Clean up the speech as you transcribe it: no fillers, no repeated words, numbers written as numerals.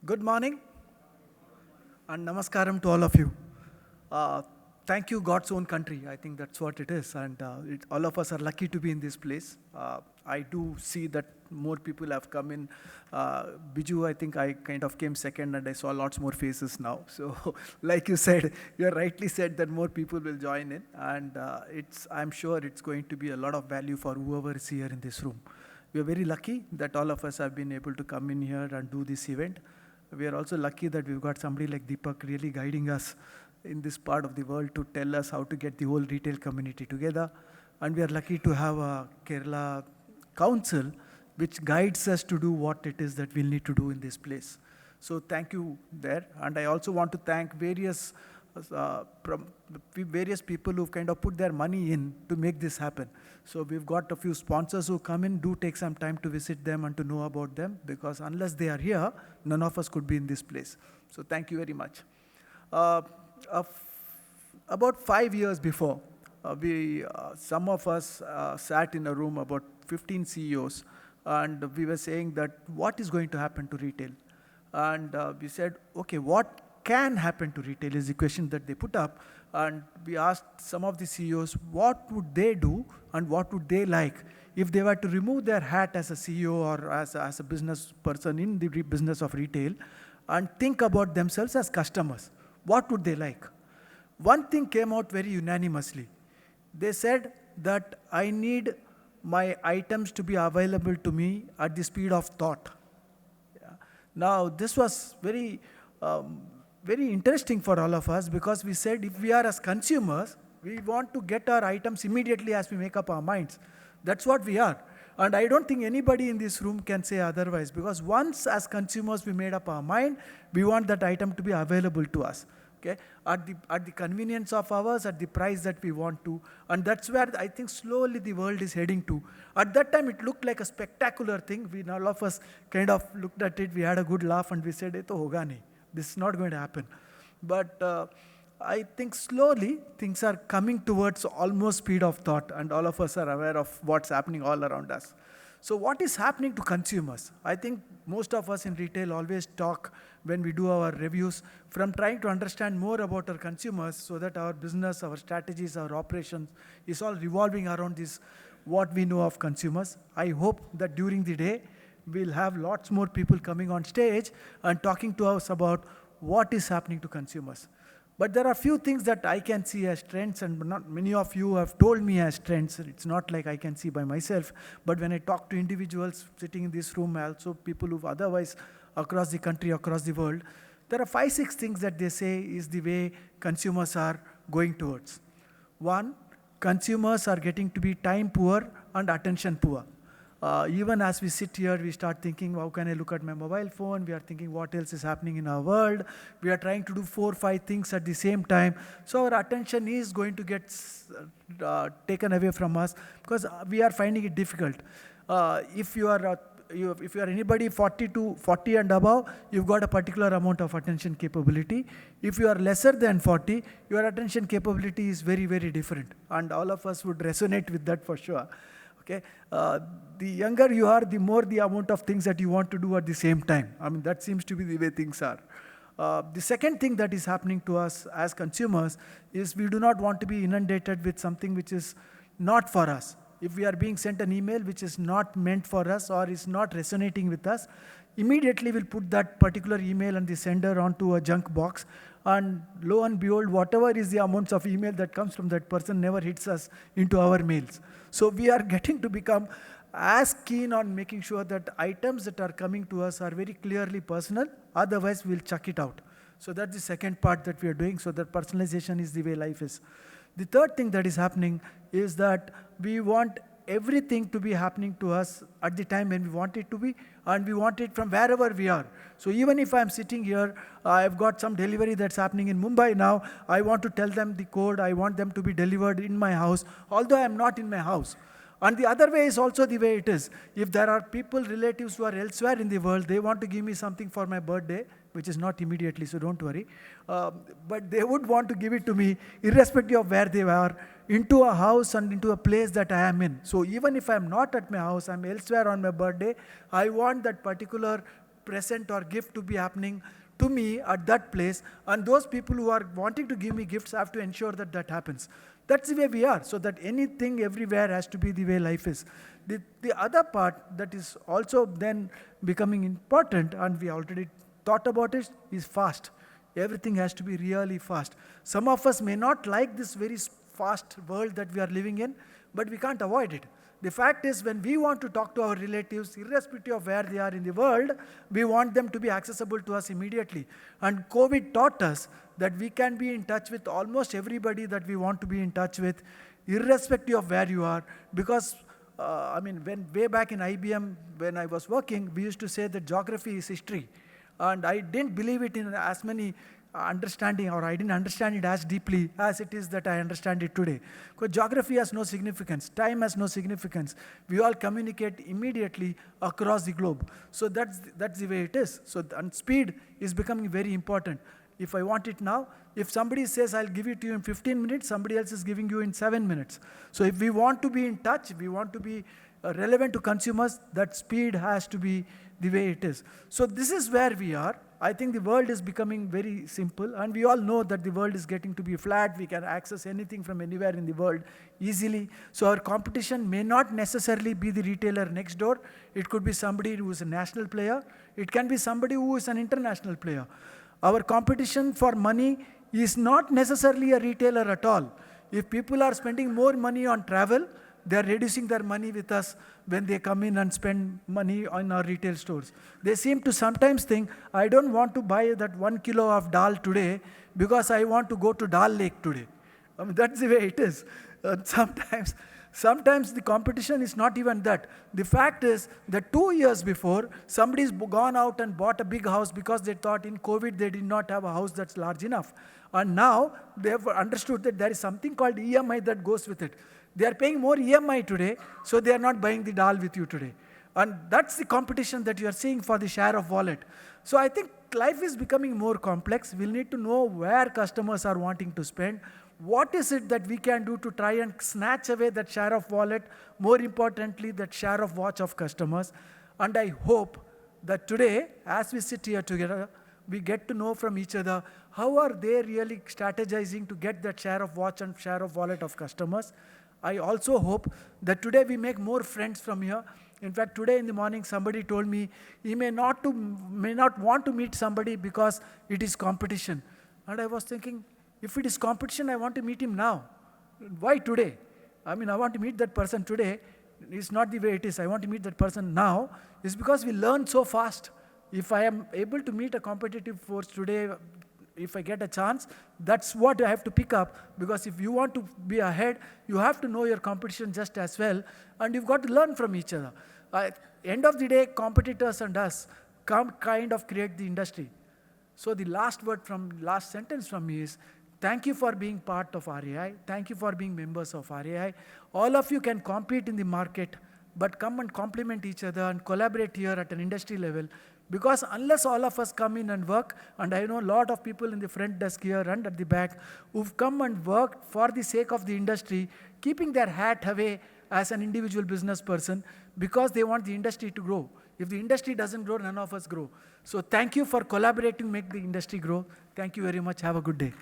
Good morning and namaskaram to all of you. Uh, Thank you, God's own country. I think that's what it is. And all of us are lucky to be in this place. I do see that more people have come in. Biju, I think I kind of came second and I saw lots more faces now. So, like you said, you rightly said that more people will join in. And I'm sure it's going to be a lot of value for whoever is here in this room. We are very lucky that all of us have been able to come in here and do this event. We are also lucky that we've got somebody like Deepak really guiding us in this part of the world to tell us how to get the whole retail community together. And we are lucky to have a Kerala council which guides us to do what it is that we'll need to do in this place. So thank you there. And I also want to thank various people who've kind of put their money in to make this happen. So we've got a few sponsors who come in. Do take some time to visit them and to know about them, because unless they are here, none of us could be in this place. So thank you very much. About 5 years before, some of us sat in a room, about 15 CEOs, and we were saying that what is going to happen to retail? And we said, okay, what can happen to retail is the question that they put up. And we asked some of the CEOs, what would they do and what would they like if they were to remove their hat as a CEO or as a business person in the business of retail and think about themselves as customers? What would they like? One thing came out very unanimously. They said that I need my items to be available to me at the speed of thought. Yeah. Now, this was very interesting for all of us, because we said if we are as consumers, we want to get our items immediately as we make up our minds. That's what we are. And I don't think anybody in this room can say otherwise, because once as consumers we made up our mind, we want that item to be available to us. Okay? At the convenience of ours, at the price that we want to. And that's where I think slowly the world is heading to. At that time, it looked like a spectacular thing. All of us kind of looked at it, we had a good laugh, and we said, "Ye to hoga nahi. This is not going to happen." But I think slowly things are coming towards almost speed of thought, and all of us are aware of what's happening all around us. So what is happening to consumers? I think most of us in retail always talk when we do our reviews from trying to understand more about our consumers, so that our business, our strategies, our operations is all revolving around this, what we know of consumers. I hope that during the day, we'll have lots more people coming on stage and talking to us about what is happening to consumers. But there are few things that I can see as trends, and not many of you have told me as trends. It's not like I can see by myself, but when I talk to individuals sitting in this room, also people who've otherwise across the country, across the world, there are 5, 6 things that they say is the way consumers are going towards. One, consumers are getting to be time poor and attention poor. Even as we sit here, we start thinking, how can I look at my mobile phone? We are thinking what else is happening in our world. We are trying to do 4, 5 things at the same time. So our attention is going to get taken away from us, because we are finding it difficult. If you are anybody 40 and above, you've got a particular amount of attention capability. If you are lesser than 40, your attention capability is very, very different. And all of us would resonate with that for sure. Okay, the younger you are, the more the amount of things that you want to do at the same time. I mean, that seems to be the way things are. The second thing that is happening to us as consumers is we do not want to be inundated with something which is not for us. If we are being sent an email which is not meant for us or is not resonating with us, immediately we'll put that particular email and the sender onto a junk box. And lo and behold, whatever is the amounts of email that comes from that person never hits us into our mails. So we are getting to become as keen on making sure that items that are coming to us are very clearly personal, otherwise we'll chuck it out. So that's the second part that we are doing, so that personalization is the way life is. The third thing that is happening is that we want everything to be happening to us at the time when we want it to be, and we want it from wherever we are. So even if I'm sitting here, I've got some delivery that's happening in Mumbai now, I want to tell them the code, I want them to be delivered in my house, although I'm not in my house. And the other way is also the way it is. If there are people, relatives who are elsewhere in the world, they want to give me something for my birthday, which is not immediately, so don't worry. But they would want to give it to me, irrespective of where they are, into a house and into a place that I am in. So even if I'm not at my house, I'm elsewhere on my birthday, I want that particular present or gift to be happening to me at that place, and those people who are wanting to give me gifts have to ensure that that happens. That's the way we are, so that anything everywhere has to be the way life is. The other part that is also then becoming important, and we already thought about it, is fast. Everything has to be really fast. Some of us may not like this very fast world that we are living in, but we can't avoid it. The fact is, when we want to talk to our relatives, irrespective of where they are in the world, we want them to be accessible to us immediately. And COVID taught us that we can be in touch with almost everybody that we want to be in touch with, irrespective of where you are. Because, when way back in IBM, when I was working, we used to say that geography is history. And I didn't believe it in as many understanding, or I didn't understand it as deeply as it is that I understand it today. Because geography has no significance, time has no significance. We all communicate immediately across the globe. So that's the way it is. So, and speed is becoming very important. If I want it now, if somebody says I'll give it to you in 15 minutes, somebody else is giving you in 7 minutes. So if we want to be in touch, we want to be relevant to consumers, that speed has to be the way it is. So this is where we are. I think the world is becoming very simple, and we all know that the world is getting to be flat. We can access anything from anywhere in the world easily. So our competition may not necessarily be the retailer next door. It could be somebody who is a national player. It can be somebody who is an international player. Our competition for money is not necessarily a retailer at all. If people are spending more money on travel, they are reducing their money with us when they come in and spend money on our retail stores. They seem to sometimes think, I don't want to buy that 1 kilo of dal today because I want to go to Dal Lake today. That's the way it is. Sometimes the competition is not even that. The fact is that 2 years before, somebody's gone out and bought a big house because they thought in COVID they did not have a house that's large enough. And now they have understood that there is something called EMI that goes with it. They are paying more EMI today, so they are not buying the dal with you today. And that's the competition that you are seeing for the share of wallet. So I think life is becoming more complex. We'll need to know where customers are wanting to spend. What is it that we can do to try and snatch away that share of wallet, more importantly, that share of watch of customers. And I hope that today, as we sit here together, we get to know from each other how are they really strategizing to get that share of watch and share of wallet of customers. I also hope that today we make more friends from here. In fact, today in the morning, somebody told me he may not want to meet somebody because it is competition. And I was thinking, if it is competition, I want to meet him now. Why today? I want to meet that person today. It's not the way it is. I want to meet that person now. It's because we learn so fast. If I am able to meet a competitive force today, if I get a chance, that's what I have to pick up. Because if you want to be ahead, you have to know your competition just as well. And you've got to learn from each other. End of the day, competitors and us kind of create the industry. So the last sentence from me is, thank you for being part of RAI. Thank you for being members of RAI. All of you can compete in the market, but come and complement each other and collaborate here at an industry level. Because unless all of us come in and work, and I know a lot of people in the front desk here and at the back who've come and worked for the sake of the industry, keeping their hat away as an individual business person because they want the industry to grow. If the industry doesn't grow, none of us grow. So thank you for collaborating, make the industry grow. Thank you very much. Have a good day.